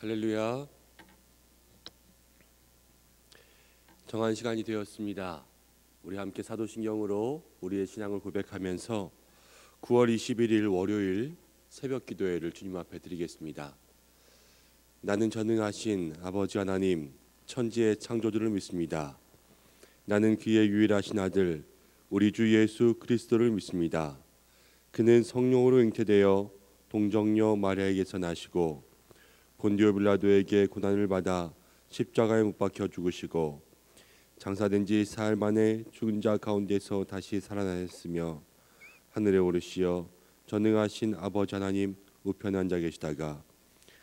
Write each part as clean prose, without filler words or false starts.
할렐루야. 정한 시간이 되었습니다. 우리 함께 사도신경으로 우리의 신앙을 고백하면서 9월 21일 월요일 새벽 기도회를 주님 앞에 드리겠습니다. 나는 전능하신 아버지 하나님 천지의 창조주를 믿습니다. 나는 그의 유일하신 아들 우리 주 예수 그리스도를 믿습니다. 그는 성령으로 잉태되어 동정녀 마리아에게서 나시고 본디오 빌라도에게 고난을 받아 십자가에 못 박혀 죽으시고 장사된 지 사흘 만에 죽은 자 가운데서 다시 살아나셨으며 하늘에 오르시어 전능하신 아버지 하나님 우편에 앉아 계시다가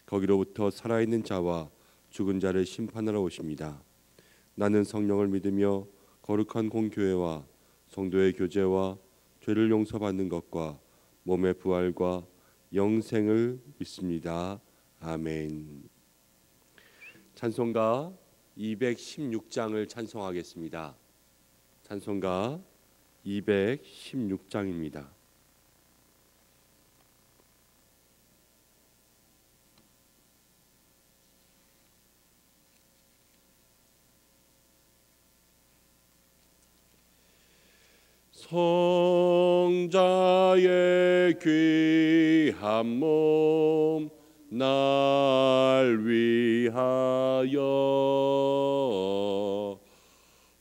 거기로부터 살아있는 자와 죽은 자를 심판하러 오십니다. 나는 성령을 믿으며 거룩한 공교회와 성도의 교제와 죄를 용서받는 것과 몸의 부활과 영생을 믿습니다. 아멘. 찬송가 216장을 찬송하겠습니다. 찬송가 216장입니다. 성자의 귀한 몸 날 위하여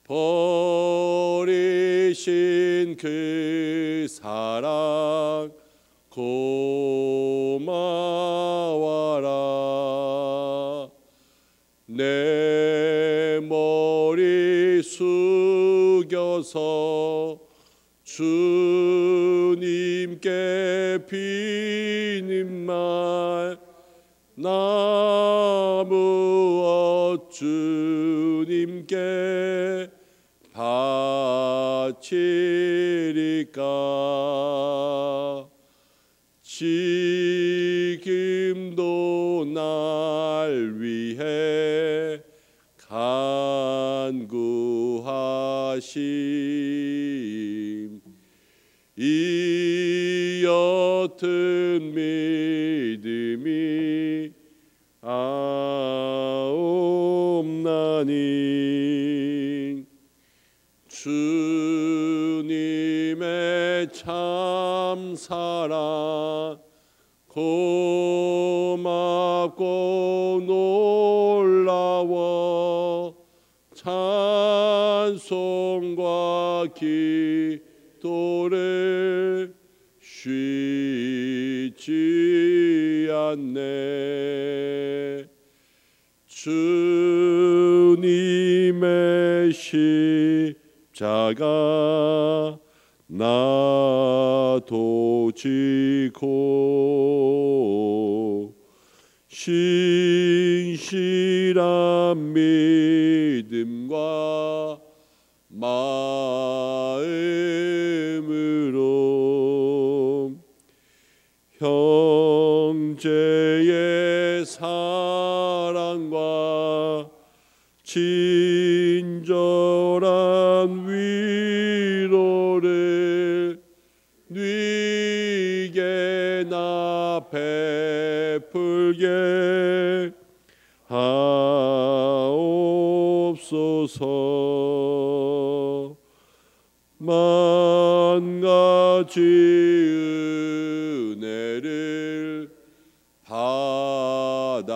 버리신 그 사랑 고마워라. 내 머리 숙여서 주님께 비는 말 나 무엇 주님께 바치리까. 지금도 날 위해 간구하심 이 옅은 믿음이 아옵나니. 주님의 참 사랑 고맙고 놀라워 찬송과 기도를 쉬지 않네. 주님의 십자가 나도 지고 신실한 믿음과 마음으로 형제의 사랑과 친절한 위로를 네게 나 베풀게 하옵소서. 만 가지 은혜를 받았으니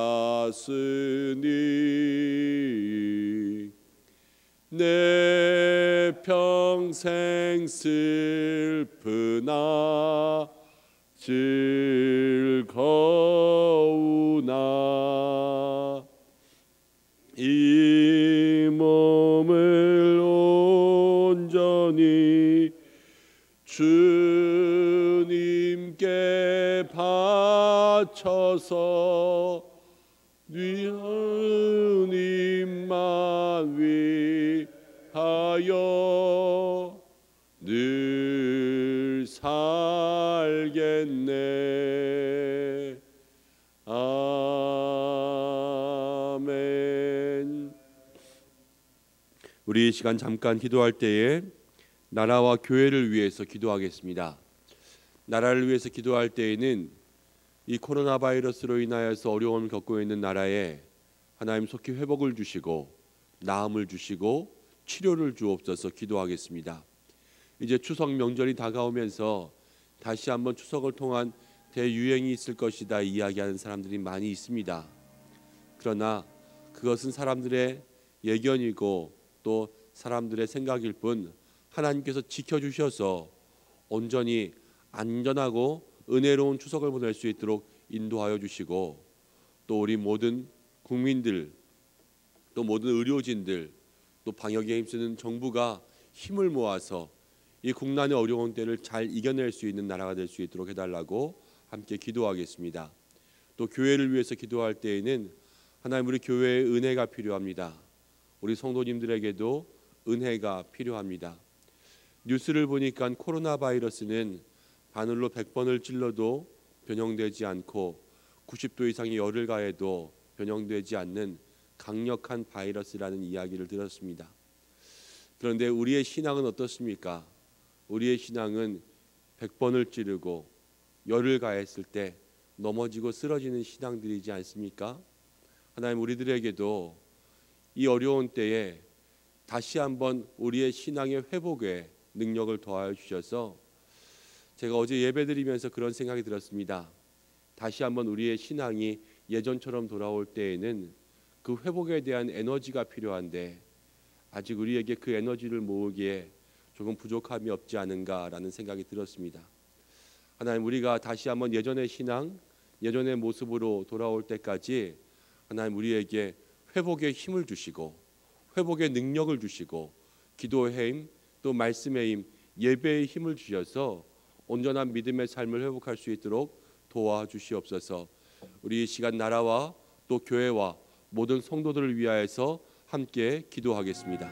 내 평생 슬프나 즐거우나 이 몸을 온전히 주님께 바쳐서 주님만 위하여 늘 살겠네. 아멘. 우리 이 시간 잠깐 기도할 때에 나라와 교회를 위해서 기도하겠습니다. 나라를 위해서 기도할 때에는 이 코로나 바이러스로 인하여서 어려움을 겪고 있는 나라에 하나님 속히 회복을 주시고 나음을 주시고 치료를 주옵소서 기도하겠습니다. 이제 추석 명절이 다가오면서 다시 한번 추석을 통한 대유행이 있을 것이다 이야기하는 사람들이 많이 있습니다. 그러나 그것은 사람들의 예견이고 또 사람들의 생각일 뿐 하나님께서 지켜주셔서 온전히 안전하고 은혜로운 추석을 보낼 수 있도록 인도하여 주시고 또 우리 모든 국민들 또 모든 의료진들 또 방역에 힘쓰는 정부가 힘을 모아서 이 국난의 어려운 때를 잘 이겨낼 수 있는 나라가 될 수 있도록 해달라고 함께 기도하겠습니다. 또 교회를 위해서 기도할 때에는 하나님 우리 교회의 은혜가 필요합니다. 우리 성도님들에게도 은혜가 필요합니다. 뉴스를 보니까 코로나 바이러스는 바늘로 100번을 찔러도 변형되지 않고 90도 이상의 열을 가해도 변형되지 않는 강력한 바이러스라는 이야기를 들었습니다. 그런데 우리의 신앙은 어떻습니까? 우리의 신앙은 100번을 찌르고 열을 가했을 때 넘어지고 쓰러지는 신앙들이지 않습니까? 하나님 우리들에게도 이 어려운 때에 다시 한번 우리의 신앙의 회복에 능력을 더하여 주셔서 제가 어제 예배드리면서 그런 생각이 들었습니다. 다시 한번 우리의 신앙이 예전처럼 돌아올 때에는 그 회복에 대한 에너지가 필요한데 아직 우리에게 그 에너지를 모으기에 조금 부족함이 없지 않은가라는 생각이 들었습니다. 하나님 우리가 다시 한번 예전의 신앙, 예전의 모습으로 돌아올 때까지 하나님 우리에게 회복의 힘을 주시고 회복의 능력을 주시고 기도의 힘, 또 말씀의 힘, 예배의 힘을 주셔서 온전한 믿음의 삶을 회복할 수 있도록 도와주시옵소서. 우리 이 시간 나라와 또 교회와 모든 성도들을 위하여서 함께 기도하겠습니다.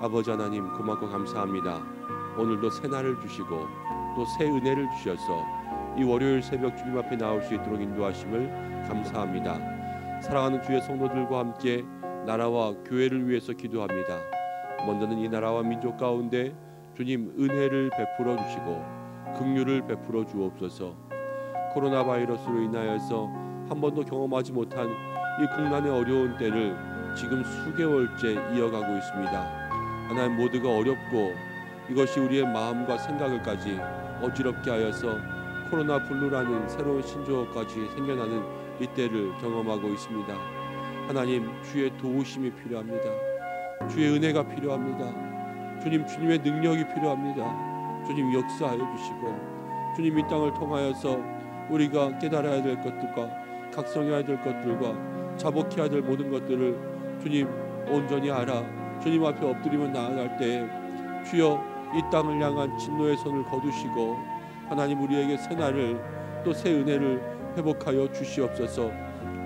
아버지 하나님 고맙고 감사합니다. 오늘도 새 날을 주시고 또 새 은혜를 주셔서 이 월요일 새벽 주님 앞에 나올 수 있도록 인도하심을 감사합니다. 사랑하는 주의 성도들과 함께 나라와 교회를 위해서 기도합니다. 먼저는 이 나라와 민족 가운데 주님 은혜를 베풀어 주시고 긍휼을 베풀어 주옵소서. 코로나 바이러스로 인하여서 한 번도 경험하지 못한 이 국난의 어려운 때를 지금 수개월째 이어가고 있습니다. 하나님 모두가 어렵고 이것이 우리의 마음과 생각을까지 어지럽게 하여서 코로나 블루라는 새로운 신조어까지 생겨나는 이 때를 경험하고 있습니다. 하나님 주의 도우심이 필요합니다. 주의 은혜가 필요합니다. 주님 주님의 능력이 필요합니다. 주님 역사하여 주시고 주님 이 땅을 통하여서 우리가 깨달아야 될 것들과 각성해야 될 것들과 자복해야 될 모든 것들을 주님 온전히 알아 주님 앞에 엎드리며 나아갈 때에 주여 이 땅을 향한 진노의 손을 거두시고 하나님 우리에게 새 날을 또 새 은혜를 회복하여 주시옵소서.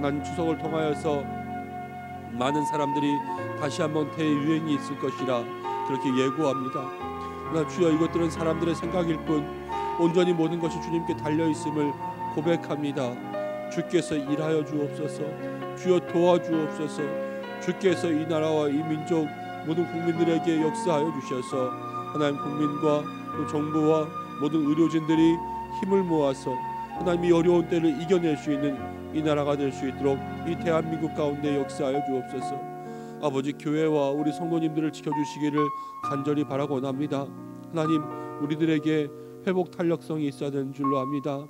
난 추석을 통하여서 많은 사람들이 다시 한번 대유행이 있을 것이라 그렇게 예고합니다. 그러나 주여 이것들은 사람들의 생각일 뿐 온전히 모든 것이 주님께 달려있음을 고백합니다. 주께서 일하여 주옵소서. 주여 도와주옵소서. 주께서 이 나라와 이 민족 모든 국민들에게 역사하여 주셔서 하나님 국민과 또 정부와 모든 의료진들이 힘을 모아서 하나님이 어려운 때를 이겨낼 수 있는 이 나라가 될 수 있도록 이 대한민국 가운데 역사하여 주옵소서. 아버지 교회와 우리 성도님들을 지켜주시기를 간절히 바라고 원합니다. 하나님 우리들에게 회복 탄력성이 있어야 되는 줄로 압니다.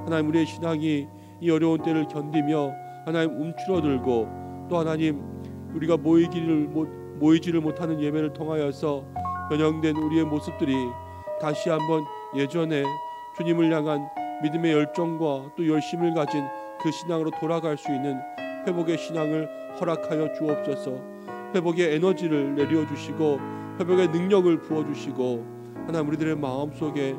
하나님 우리의 신앙이 이 어려운 때를 견디며 하나님 움츠러들고 또 하나님 우리가 모이지를 못하는 예배를 통하여서 변형된 우리의 모습들이 다시 한번 예전에 주님을 향한 믿음의 열정과 또 열심을 가진 그 신앙으로 돌아갈 수 있는 회복의 신앙을 허락하여 주옵소서. 회복의 에너지를 내려 주시고 회복의 능력을 부어 주시고 하나님 우리들의 마음속에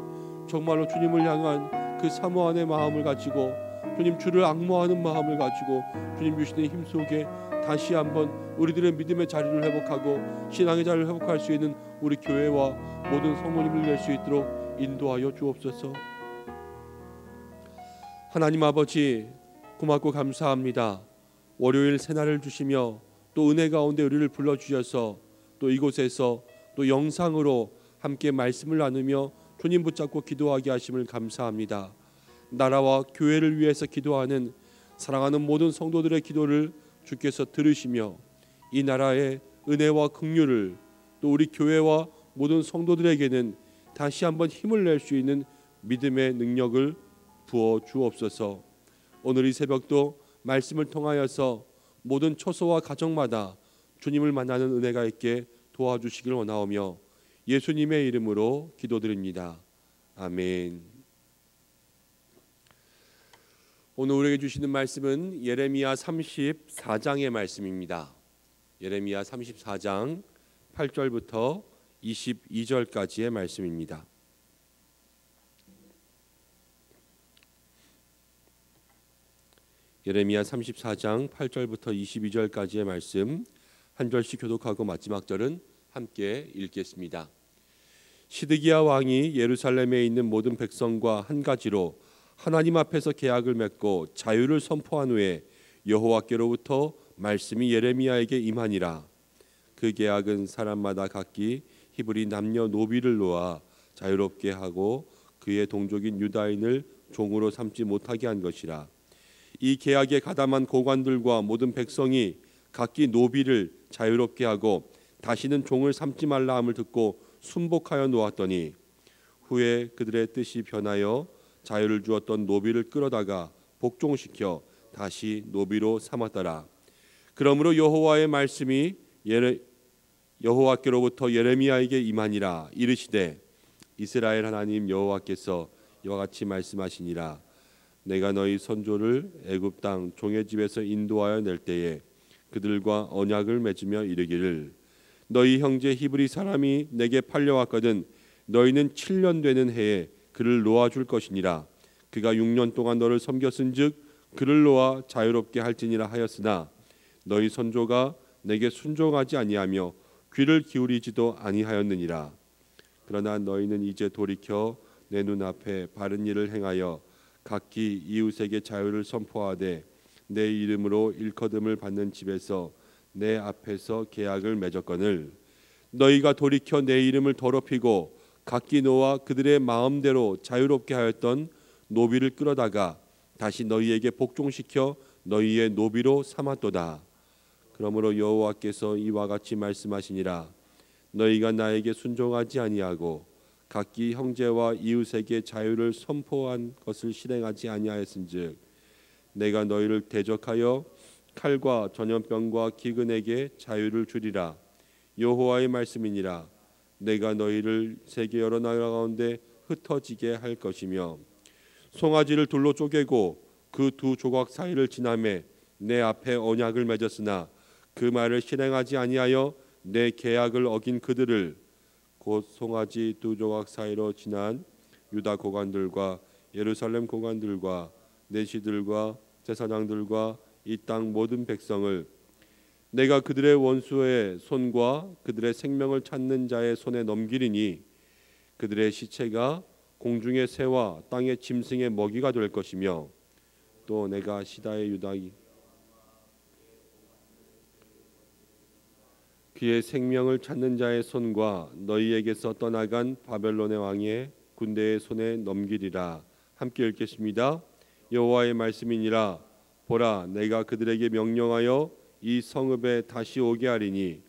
정말로 주님을 향한 그 사모하는 마음을 가지고 주님 주를 앙모하는 마음을 가지고 주님 주시는 힘 속에 다시 한번 우리들의 믿음의 자리를 회복하고 신앙의 자리를 회복할 수 있는 우리 교회와 모든 성도님을 낼 수 있도록 인도하여 주옵소서. 하나님 아버지 고맙고 감사합니다. 월요일 새날을 주시며 또 은혜 가운데 우리를 불러주셔서 또 이곳에서 또 영상으로 함께 말씀을 나누며 주님 붙잡고 기도하게 하심을 감사합니다. 나라와 교회를 위해서 기도하는 사랑하는 모든 성도들의 기도를 주께서 들으시며 이 나라의 은혜와 긍휼을 또 우리 교회와 모든 성도들에게는 다시 한번 힘을 낼 수 있는 믿음의 능력을 부어 주옵소서. 오늘 이 새벽도 말씀을 통하여서 모든 처소와 가정마다 주님을 만나는 은혜가 있게 도와주시길 원하오며 예수님의 이름으로 기도드립니다. 아멘. 오늘 우리에게 주시는 말씀은 예레미야 34장의 말씀입니다. 예레미야 34장 8절부터 22절까지의 말씀입니다. 예레미야 34장 8절부터 22절까지의 말씀 한 절씩 교독하고 마지막 절은 함께 읽겠습니다. 시드기야 왕이 예루살렘에 있는 모든 백성과 한 가지로 하나님 앞에서 계약을 맺고 자유를 선포한 후에 여호와께로부터 말씀이 예레미야에게 임하니라. 그 계약은 사람마다 각기 히브리 남녀 노비를 놓아 자유롭게 하고 그의 동족인 유다인을 종으로 삼지 못하게 한 것이라. 이 계약에 가담한 고관들과 모든 백성이 각기 노비를 자유롭게 하고 다시는 종을 삼지 말라 함을 듣고 순복하여 놓았더니 후에 그들의 뜻이 변하여 자유를 주었던 노비를 끌어다가 복종시켜 다시 노비로 삼았더라. 그러므로 여호와의 말씀이 여호와께로부터 예레미야에게 임하니라. 이르시되 이스라엘 하나님 여호와께서 이와 같이 말씀하시니라. 내가 너희 선조를 애굽 땅 종의 집에서 인도하여 낼 때에 그들과 언약을 맺으며 이르기를 너희 형제 히브리 사람이 내게 팔려왔거든 너희는 7년 되는 해에 그를 놓아줄 것이니라. 그가 6년 동안 너를 섬겼은즉 그를 놓아 자유롭게 할지니라 하였으나 너희 선조가 내게 순종하지 아니하며 귀를 기울이지도 아니하였느니라. 그러나 너희는 이제 돌이켜 내 눈앞에 바른 일을 행하여 각기 이웃에게 자유를 선포하되 내 이름으로 일거듬을 받는 집에서 내 앞에서 계약을 맺었거늘 너희가 돌이켜 내 이름을 더럽히고 각기 너와 그들의 마음대로 자유롭게 하였던 노비를 끌어다가 다시 너희에게 복종시켜 너희의 노비로 삼았도다. 그러므로 여호와께서 이와 같이 말씀하시니라. 너희가 나에게 순종하지 아니하고 각기 형제와 이웃에게 자유를 선포한 것을 실행하지 아니하였은즉 내가 너희를 대적하여 칼과 전염병과 기근에게 자유를 주리라. 여호와의 말씀이니라. 내가 너희를 세계 여러 나라 가운데 흩어지게 할 것이며 송아지를 둘로 쪼개고 그 두 조각 사이를 지나매 내 앞에 언약을 맺었으나 그 말을 실행하지 아니하여 내 계약을 어긴 그들을 곧 송아지 두 조각 사이로 지난 유다 고관들과 예루살렘 고관들과 내시들과 제사장들과 이 땅 모든 백성을 내가 그들의 원수의 손과 그들의 생명을 찾는 자의 손에 넘기리니 그들의 시체가 공중의 새와 땅의 짐승의 먹이가 될 것이며 또 내가 시다의 유다이 그의 생명을 찾는 자의 손과 너희에게서 떠나간 바벨론의 왕의 군대의 손에 넘기리라. 함께 읽겠습니다. 여호와의 말씀이니라. 보라, 내가 그들에게 명령하여 이 성읍에 다시 오게 하리니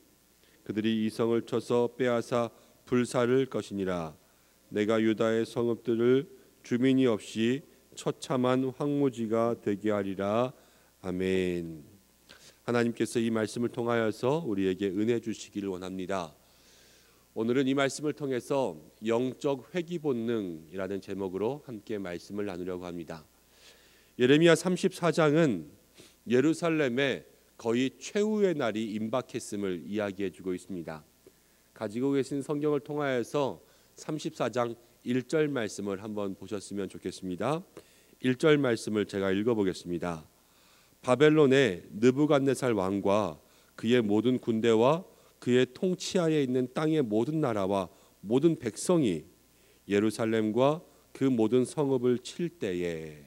그들이 이 성을 쳐서 빼앗아 불사를 것이니라. 내가 유다의 성읍들을 주민이 없이 처참한 황무지가 되게 하리라. 아멘. 하나님께서 이 말씀을 통하여서 우리에게 은혜 주시기를 원합니다. 오늘은 이 말씀을 통해서 영적 회귀 본능이라는 제목으로 함께 말씀을 나누려고 합니다. 예레미야 34장은 예루살렘에 거의 최후의 날이 임박했음을 이야기해 주고 있습니다. 가지고 계신 성경을 통하여서 34장 1절 말씀을 한번 보셨으면 좋겠습니다. 1절 말씀을 제가 읽어보겠습니다. 바벨론의 느부갓네살 왕과 그의 모든 군대와 그의 통치하에 있는 땅의 모든 나라와 모든 백성이 예루살렘과 그 모든 성읍을 칠 때에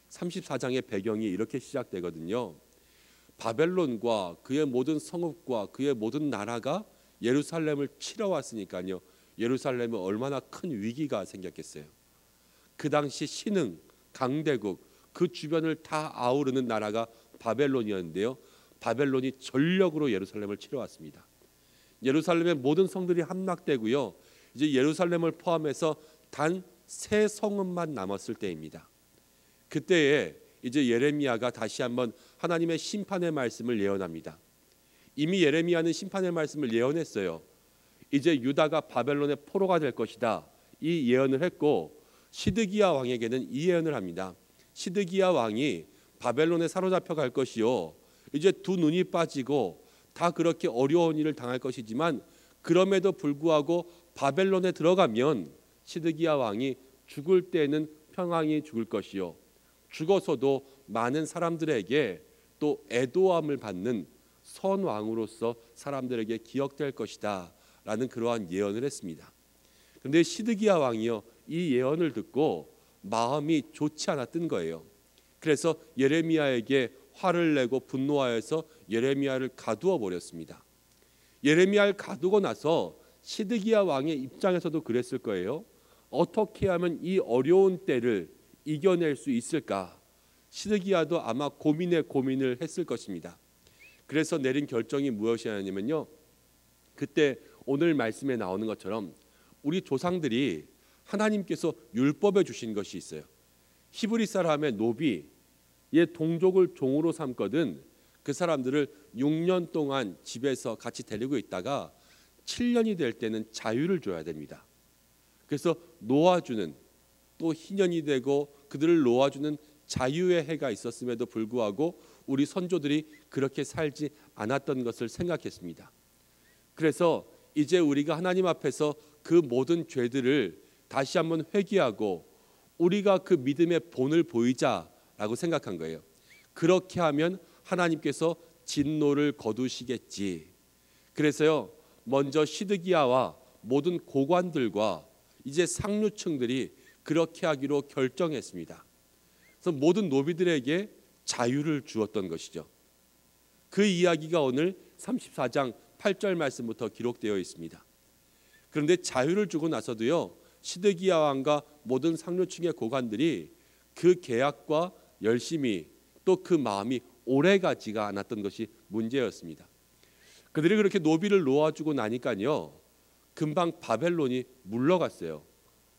34장의 배경이 이렇게 시작되거든요. 바벨론과 그의 모든 성읍과 그의 모든 나라가 예루살렘을 치러 왔으니까요. 예루살렘에 얼마나 큰 위기가 생겼겠어요. 그 당시 신흥, 강대국, 그 주변을 다 아우르는 나라가 바벨론이었는데요. 바벨론이 전력으로 예루살렘을 치러왔습니다. 예루살렘의 모든 성들이 함락되고요. 이제 예루살렘을 포함해서 단 세 성읍만 남았을 때입니다. 그때에 이제 예레미야가 다시 한번 하나님의 심판의 말씀을 예언합니다. 이미 예레미야는 심판의 말씀을 예언했어요. 이제 유다가 바벨론의 포로가 될 것이다, 이 예언을 했고, 시드기야 왕에게는 이 예언을 합니다. 시드기야 왕이 바벨론에 사로잡혀 갈 것이요, 이제 두 눈이 빠지고 다 그렇게 어려운 일을 당할 것이지만 그럼에도 불구하고 바벨론에 들어가면 시드기야 왕이 죽을 때는 평안히 죽을 것이요, 죽어서도 많은 사람들에게 또 애도함을 받는 선 왕으로서 사람들에게 기억될 것이다 라는 그러한 예언을 했습니다. 그런데 시드기야 왕이요, 이 예언을 듣고 마음이 좋지 않았던 거예요. 그래서 예레미야에게 화를 내고 분노하여서 예레미야를 가두어 버렸습니다. 예레미야를 가두고 나서 시드기야 왕의 입장에서도 그랬을 거예요. 어떻게 하면 이 어려운 때를 이겨낼 수 있을까? 시드기야도 아마 고민을 했을 것입니다. 그래서 내린 결정이 무엇이었냐면요, 그때 오늘 말씀에 나오는 것처럼 우리 조상들이 하나님께서 율법에 주신 것이 있어요. 히브리 사람의 노비의 동족을 종으로 삼거든 그 사람들을 6년 동안 집에서 같이 데리고 있다가 7년이 될 때는 자유를 줘야 됩니다. 그래서 놓아주는, 또 희년이 되고 그들을 놓아주는 자유의 해가 있었음에도 불구하고 우리 선조들이 그렇게 살지 않았던 것을 생각했습니다. 그래서 이제 우리가 하나님 앞에서 그 모든 죄들을 다시 한번 회개하고 우리가 그 믿음의 본을 보이자라고 생각한 거예요. 그렇게 하면 하나님께서 진노를 거두시겠지. 그래서요, 먼저 시드기야와 모든 고관들과 이제 상류층들이 그렇게 하기로 결정했습니다. 그래서 모든 노비들에게 자유를 주었던 것이죠. 그 이야기가 오늘 34장 8절 말씀부터 기록되어 있습니다. 그런데 자유를 주고 나서도요, 시드기야 왕과 모든 상류층의 고관들이 그 계약과 열심히 또 그 마음이 오래가지가 않았던 것이 문제였습니다. 그들이 그렇게 노비를 놓아주고 나니까요, 금방 바벨론이 물러갔어요.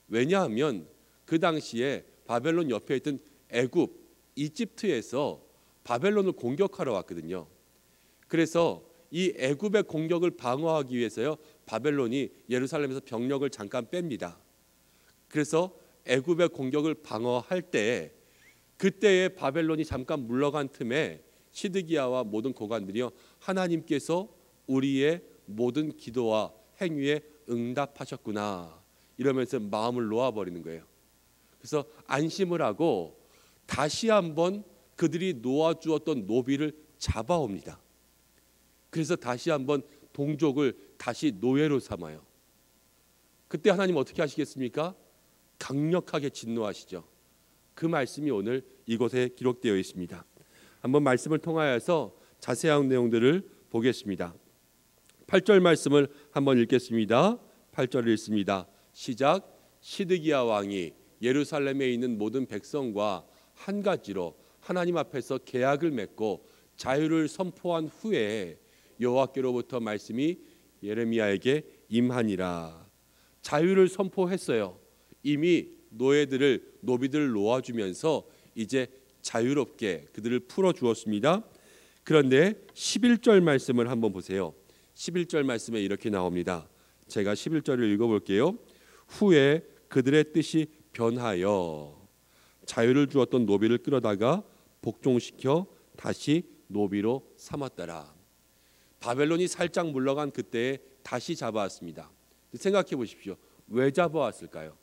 왜냐하면 그 당시에 바벨론 옆에 있던 애굽, 이집트에서 바벨론을 공격하러 왔거든요. 그래서 이 애굽의 공격을 방어하기 위해서요, 바벨론이 예루살렘에서 병력을 잠깐 뺍니다. 그래서 애굽의 공격을 방어할 때, 그때에 바벨론이 잠깐 물러간 틈에 시드기야와 모든 고관들이요, 하나님께서 우리의 모든 기도와 행위에 응답하셨구나 이러면서 마음을 놓아버리는 거예요. 그래서 안심을 하고 다시 한번 그들이 놓아주었던 노비를 잡아옵니다. 그래서 다시 한번 동족을 다시 노예로 삼아요. 그때 하나님 어떻게 하시겠습니까? 강력하게 진노하시죠. 그 말씀이 오늘 이곳에 기록되어 있습니다. 한번 말씀을 통하여서 자세한 내용들을 보겠습니다. 8절 말씀을 한번 읽겠습니다. 8절을 읽습니다. 시작. 시드기야 왕이 예루살렘에 있는 모든 백성과 한 가지로 하나님 앞에서 계약을 맺고 자유를 선포한 후에 여호와께로부터 말씀이 예레미야에게 임하니라. 자유를 선포했어요. 이미 노비들을 놓아주면서 이제 자유롭게 그들을 풀어주었습니다. 그런데 11절 말씀을 한번 보세요. 11절 말씀에 이렇게 나옵니다. 제가 11절을 읽어볼게요. 후에 그들의 뜻이 변하여 자유를 주었던 노비를 끌어다가 복종시켜 다시 노비로 삼았더라. 바벨론이 살짝 물러간 그때에 다시 잡아왔습니다. 생각해 보십시오. 왜 잡아왔을까요?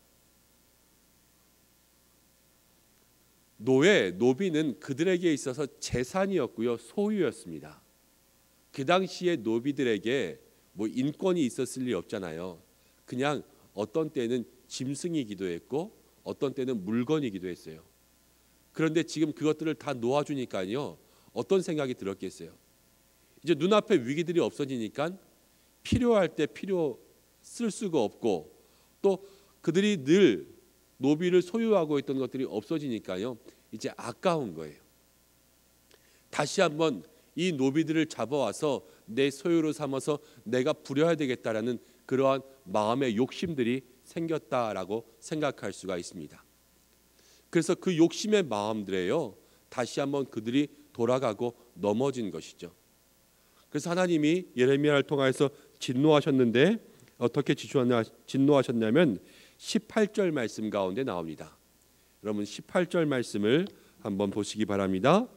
노비는 그들에게 있어서 재산이었고요, 소유였습니다. 그 당시에 노비들에게 뭐 인권이 있었을 리 없잖아요. 그냥 어떤 때는 짐승이기도 했고 어떤 때는 물건이기도 했어요. 그런데 지금 그것들을 다 놓아주니까요, 어떤 생각이 들었겠어요? 이제 눈앞에 위기들이 없어지니까 필요할 때 쓸 수가 없고 또 그들이 늘 노비를 소유하고 있던 것들이 없어지니까요, 이제 아까운 거예요. 다시 한번 이 노비들을 잡아와서 내 소유로 삼아서 내가 부려야 되겠다라는 그러한 마음의 욕심들이 생겼다라고 생각할 수가 있습니다. 그래서 그 욕심의 마음들에요, 다시 한번 그들이 돌아가고 넘어진 것이죠. 그래서 하나님이 예레미야를 통해서 진노하셨는데 어떻게 진노하셨냐면 18절 말씀 가운데 나옵니다. 여러분 18절 말씀을 한번 보시기 바랍니다.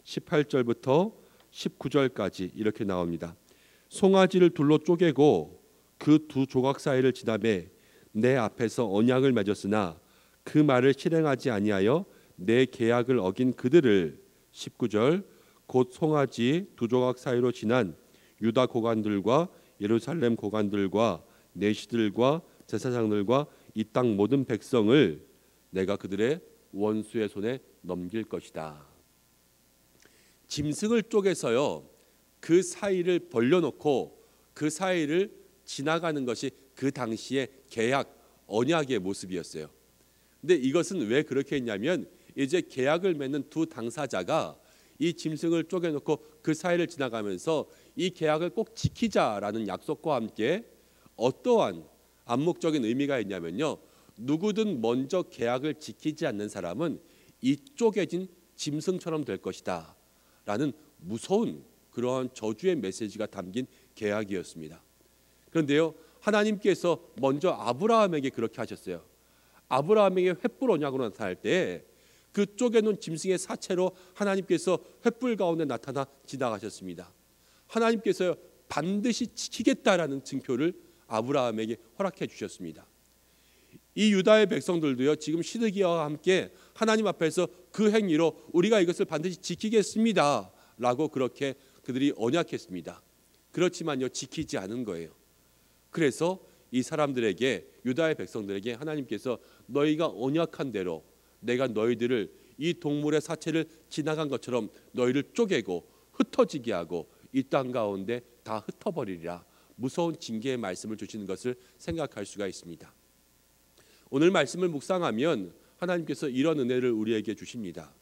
18절부터 19절까지 이렇게 나옵니다. 송아지를 둘로 쪼개고 그 두 조각 사이를 지나매 내 앞에서 언약을 맺었으나 그 말을 실행하지 아니하여 내 계약을 어긴 그들을 19절 곧 송아지 두 조각 사이로 지난 유다 고관들과 예루살렘 고관들과 내시들과 제사장들과 이 땅 모든 백성을 내가 그들의 원수의 손에 넘길 것이다. 짐승을 쪼개서요, 그 사이를 벌려놓고 그 사이를 지나가는 것이 그 당시의 계약, 언약의 모습이었어요. 근데 이것은 왜 그렇게 했냐면 이제 계약을 맺는 두 당사자가 이 짐승을 쪼개놓고 그 사이를 지나가면서 이 계약을 꼭 지키자라는 약속과 함께 어떠한 암묵적인 의미가 있냐면요, 누구든 먼저 계약을 지키지 않는 사람은 이 쪼개진 짐승처럼 될 것이다 라는 무서운 그러한 저주의 메시지가 담긴 계약이었습니다. 그런데요, 하나님께서 먼저 아브라함에게 그렇게 하셨어요. 아브라함에게 횃불 언약으로 나타날 때 그 쪼개놓은 짐승의 사체로 하나님께서 횃불 가운데 나타나 지나가셨습니다. 하나님께서 반드시 지키겠다라는 증표를 아브라함에게 허락해 주셨습니다. 이 유다의 백성들도요, 지금 시드기야와 함께 하나님 앞에서 그 행위로 우리가 이것을 반드시 지키겠습니다 라고 그렇게 그들이 언약했습니다. 그렇지만요, 지키지 않은 거예요. 그래서 이 사람들에게, 유다의 백성들에게 하나님께서 너희가 언약한 대로 내가 너희들을 이 동물의 사체를 지나간 것처럼 너희를 쪼개고 흩어지게 하고 이 땅 가운데 다 흩어버리리라, 무서운 징계의 말씀을 주시는 것을 생각할 수가 있습니다. 오늘 말씀을 묵상하면 하나님께서 이런 은혜를 우리에게 주십니다.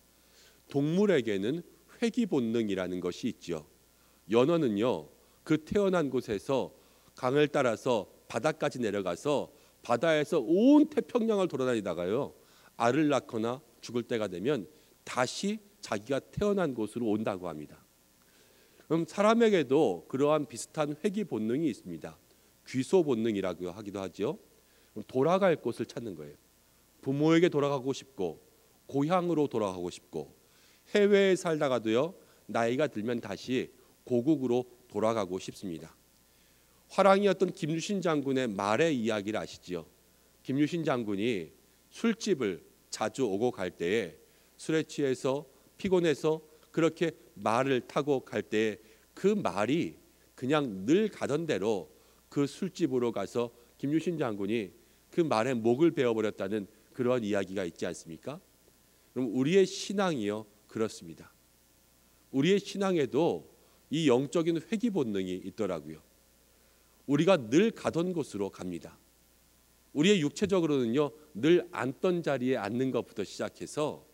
동물에게는 회귀 본능이라는 것이 있죠. 연어는요, 그 태어난 곳에서 강을 따라서 바다까지 내려가서 바다에서 온 태평양을 돌아다니다가요, 알을 낳거나 죽을 때가 되면 다시 자기가 태어난 곳으로 온다고 합니다. 그럼 사람에게도 그러한 비슷한 회귀 본능이 있습니다. 귀소 본능이라고 하기도 하죠. 돌아갈 곳을 찾는 거예요. 부모에게 돌아가고 싶고 고향으로 돌아가고 싶고 해외에 살다가도요, 나이가 들면 다시 고국으로 돌아가고 싶습니다. 화랑이었던 김유신 장군의 말의 이야기를 아시지요? 김유신 장군이 술집을 자주 오고 갈 때에 술에 취해서 피곤해서 그렇게 말을 타고 갈 때에 그 말이 그냥 늘 가던 대로 그 술집으로 가서 김유신 장군이 그 말에 목을 베어버렸다는 그러한 이야기가 있지 않습니까? 그럼 우리의 신앙이요, 그렇습니다. 우리의 신앙에도 이 영적인 회귀 본능이 있더라고요. 우리가 늘 가던 곳으로 갑니다. 우리의 육체적으로는요, 늘 앉던 자리에 앉는 것부터 시작해서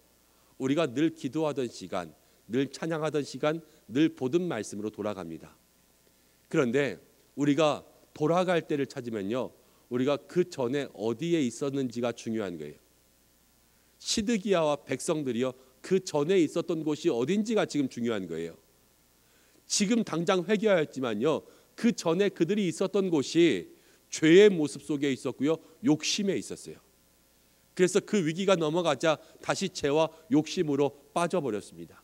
우리가 늘 기도하던 시간, 늘 찬양하던 시간, 늘 보던 말씀으로 돌아갑니다. 그런데 우리가 돌아갈 때를 찾으면요, 우리가 그 전에 어디에 있었는지가 중요한 거예요. 시드기야와 백성들이요, 그 전에 있었던 곳이 어딘지가 지금 중요한 거예요. 지금 당장 회개하였지만요, 그 전에 그들이 있었던 곳이 죄의 모습 속에 있었고요, 욕심에 있었어요. 그래서 그 위기가 넘어가자 다시 죄와 욕심으로 빠져버렸습니다.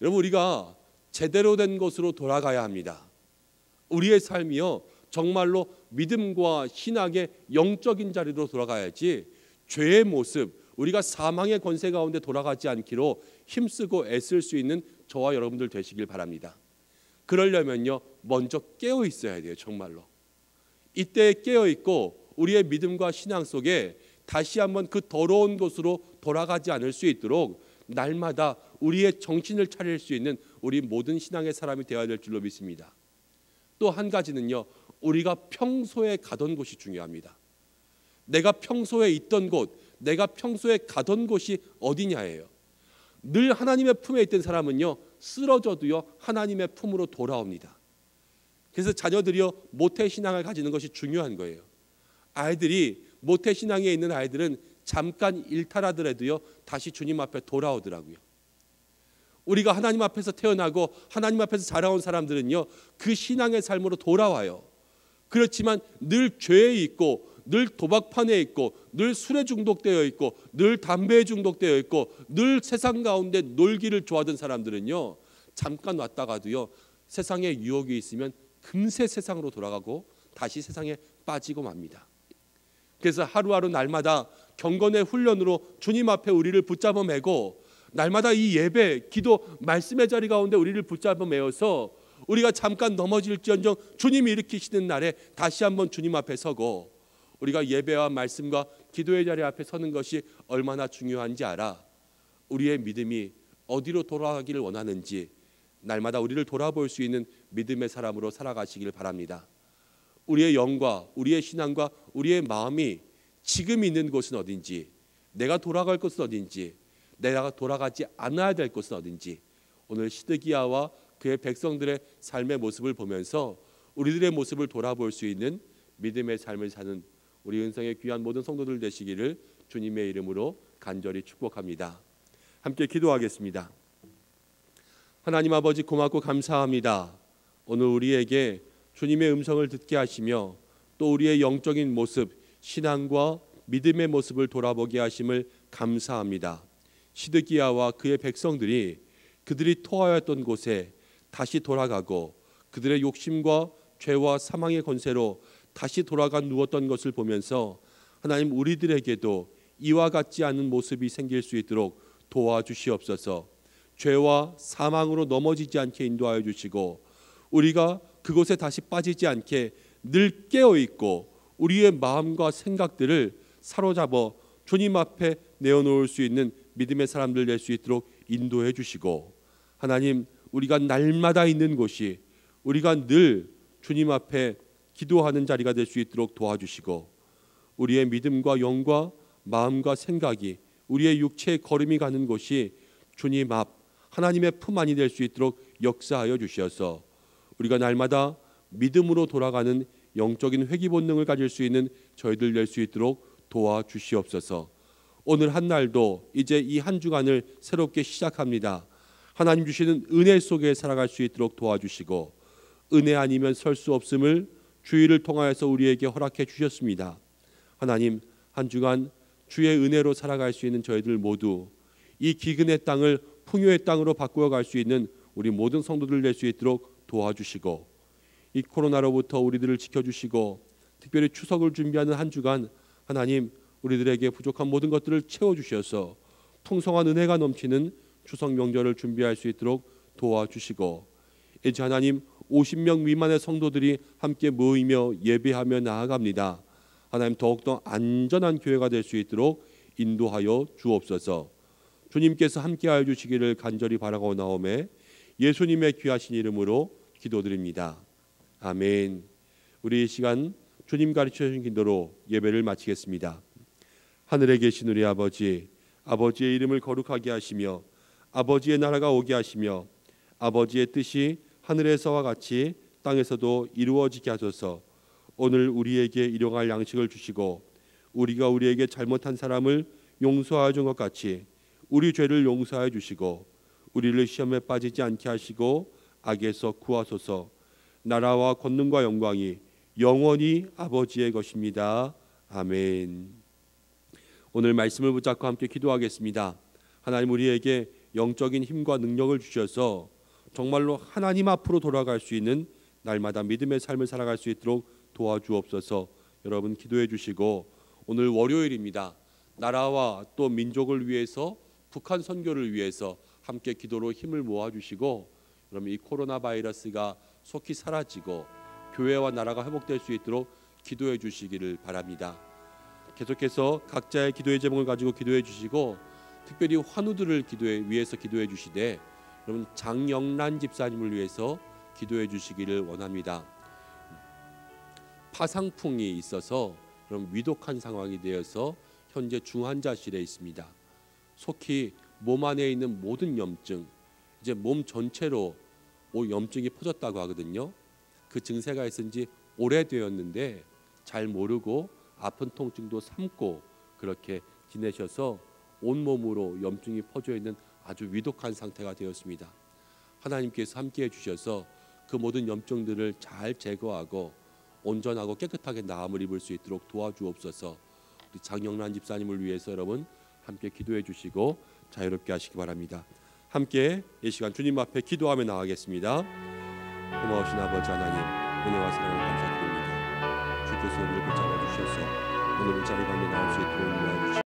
여러분, 우리가 제대로 된 곳으로 돌아가야 합니다. 우리의 삶이요, 정말로 믿음과 신앙의 영적인 자리로 돌아가야지 죄의 모습, 우리가 사망의 권세 가운데 돌아가지 않기로 힘쓰고 애쓸 수 있는 저와 여러분들 되시길 바랍니다. 그러려면요, 먼저 깨어 있어야 돼요. 정말로 이때 깨어 있고 우리의 믿음과 신앙 속에 다시 한번 그 더러운 곳으로 돌아가지 않을 수 있도록 날마다 우리의 정신을 차릴 수 있는 우리 모든 신앙의 사람이 되어야 될 줄로 믿습니다. 또 한 가지는요, 우리가 평소에 가던 곳이 중요합니다. 내가 평소에 있던 곳, 내가 평소에 가던 곳이 어디냐예요. 늘 하나님의 품에 있던 사람은요, 쓰러져도요 하나님의 품으로 돌아옵니다. 그래서 자녀들이요 모태신앙을 가지는 것이 중요한 거예요. 아이들이 모태신앙에 있는 아이들은 잠깐 일탈하더라도요 다시 주님 앞에 돌아오더라고요. 우리가 하나님 앞에서 태어나고 하나님 앞에서 자라온 사람들은요 그 신앙의 삶으로 돌아와요. 그렇지만 늘 죄에 있고, 늘 도박판에 있고, 늘 술에 중독되어 있고, 늘 담배에 중독되어 있고, 늘 세상 가운데 놀기를 좋아하던 사람들은요 잠깐 왔다가도요 세상에 유혹이 있으면 금세 세상으로 돌아가고 다시 세상에 빠지고 맙니다. 그래서 하루하루 날마다 경건의 훈련으로 주님 앞에 우리를 붙잡아 매고, 날마다 이 예배, 기도, 말씀의 자리 가운데 우리를 붙잡아 매어서 우리가 잠깐 넘어질지언정 주님이 일으키시는 날에 다시 한번 주님 앞에 서고, 우리가 예배와 말씀과 기도의 자리 앞에 서는 것이 얼마나 중요한지 알아. 우리의 믿음이 어디로 돌아가기를 원하는지 날마다 우리를 돌아볼 수 있는 믿음의 사람으로 살아가시길 바랍니다. 우리의 영과 우리의 신앙과 우리의 마음이 지금 있는 곳은 어딘지, 내가 돌아갈 곳은 어딘지, 내가 돌아가지 않아야 될 곳은 어딘지, 오늘 시드기야와 그의 백성들의 삶의 모습을 보면서 우리들의 모습을 돌아볼 수 있는 믿음의 삶을 사는 우리 은성의 귀한 모든 성도들 되시기를 주님의 이름으로 간절히 축복합니다. 함께 기도하겠습니다. 하나님 아버지, 고맙고 감사합니다. 오늘 우리에게 주님의 음성을 듣게 하시며 또 우리의 영적인 모습, 신앙과 믿음의 모습을 돌아보게 하심을 감사합니다. 시드기야와 그의 백성들이 그들이 토하였던 곳에 다시 돌아가고 그들의 욕심과 죄와 사망의 권세로 다시 돌아가 누웠던 것을 보면서 하나님, 우리들에게도 이와 같지 않은 모습이 생길 수 있도록 도와주시옵소서. 죄와 사망으로 넘어지지 않게 인도하여 주시고, 우리가 그곳에 다시 빠지지 않게 늘 깨어있고 우리의 마음과 생각들을 사로잡아 주님 앞에 내어놓을 수 있는 믿음의 사람들 될 수 있도록 인도해 주시고, 하나님, 우리가 날마다 있는 곳이 우리가 늘 주님 앞에 기도하는 자리가 될 수 있도록 도와주시고, 우리의 믿음과 영과 마음과 생각이, 우리의 육체의 걸음이 가는 곳이 주님 앞 하나님의 품 안이 될 수 있도록 역사하여 주시어서 우리가 날마다 믿음으로 돌아가는 영적인 회귀 본능을 가질 수 있는 저희들 될 수 있도록 도와주시옵소서. 오늘 한 날도 이제 이 한 주간을 새롭게 시작합니다. 하나님 주시는 은혜 속에 살아갈 수 있도록 도와주시고, 은혜 아니면 설 수 없음을 주의를 통하여서 우리에게 허락해 주셨습니다. 하나님, 한 주간 주의 은혜로 살아갈 수 있는 저희들 모두 이 기근의 땅을 풍요의 땅으로 바꾸어 갈 수 있는 우리 모든 성도들 될 수 있도록 도와주시고, 이 코로나로부터 우리들을 지켜주시고, 특별히 추석을 준비하는 한 주간 하나님, 우리들에게 부족한 모든 것들을 채워주셔서 풍성한 은혜가 넘치는 추석 명절을 준비할 수 있도록 도와주시고, 이제 하나님 50명 미만의 성도들이 함께 모이며 예배하며 나아갑니다. 하나님, 더욱더 안전한 교회가 될 수 있도록 인도하여 주옵소서. 주님께서 함께하여 주시기를 간절히 바라고 나오매 예수님의 귀하신 이름으로 기도드립니다. 아멘. 우리 이 시간 주님 가르쳐 주신 기도로 예배를 마치겠습니다. 하늘에 계신 우리 아버지, 아버지의 이름을 거룩하게 하시며 아버지의 나라가 오게 하시며 아버지의 뜻이 하늘에서와 같이 땅에서도 이루어지게 하소서. 오늘 우리에게 일용할 양식을 주시고 우리가 우리에게 잘못한 사람을 용서하여 준 것 같이 우리 죄를 용서하여 주시고 우리를 시험에 빠지지 않게 하시고 악에서 구하소서. 나라와 권능과 영광이 영원히 아버지의 것입니다. 아멘. 오늘 말씀을 붙잡고 함께 기도하겠습니다. 하나님, 우리에게 영적인 힘과 능력을 주셔서 정말로 하나님 앞으로 돌아갈 수 있는 날마다 믿음의 삶을 살아갈 수 있도록 도와주옵소서. 여러분 기도해 주시고, 오늘 월요일입니다. 나라와 또 민족을 위해서, 북한 선교를 위해서 함께 기도로 힘을 모아주시고, 여러분 이 코로나 바이러스가 속히 사라지고 교회와 나라가 회복될 수 있도록 기도해 주시기를 바랍니다. 계속해서 각자의 기도의 제목을 가지고 기도해 주시고, 특별히 환우들을 위해서 기도해 주시되, 여러분 장영란 집사님을 위해서 기도해 주시기를 원합니다. 파상풍이 있어서 여러분 위독한 상황이 되어서 현재 중환자실에 있습니다. 속히 몸 안에 있는 모든 염증, 이제 몸 전체로 염증이 퍼졌다고 하거든요. 그 증세가 있은 지 오래되었는데 잘 모르고 아픈 통증도 참고 그렇게 지내셔서 온몸으로 염증이 퍼져 있는 아주 위독한 상태가 되었습니다. 하나님께서 함께해 주셔서 그 모든 염증들을 잘 제거하고 온전하고 깨끗하게 나음을 입을 수 있도록 도와주옵소서. 우리 장영란 집사님을 위해서 여러분 함께 기도해 주시고 자유롭게 하시기 바랍니다. 함께 이 시간 주님 앞에 기도하며 나가겠습니다. 고마우신 아버지 하나님, 은혜와 사랑을 감사드립니다. 주께서 우리를 붙잡아 주셔서 오늘 자리 가운데 나올 수 있도록 인도하여 주시옵소서.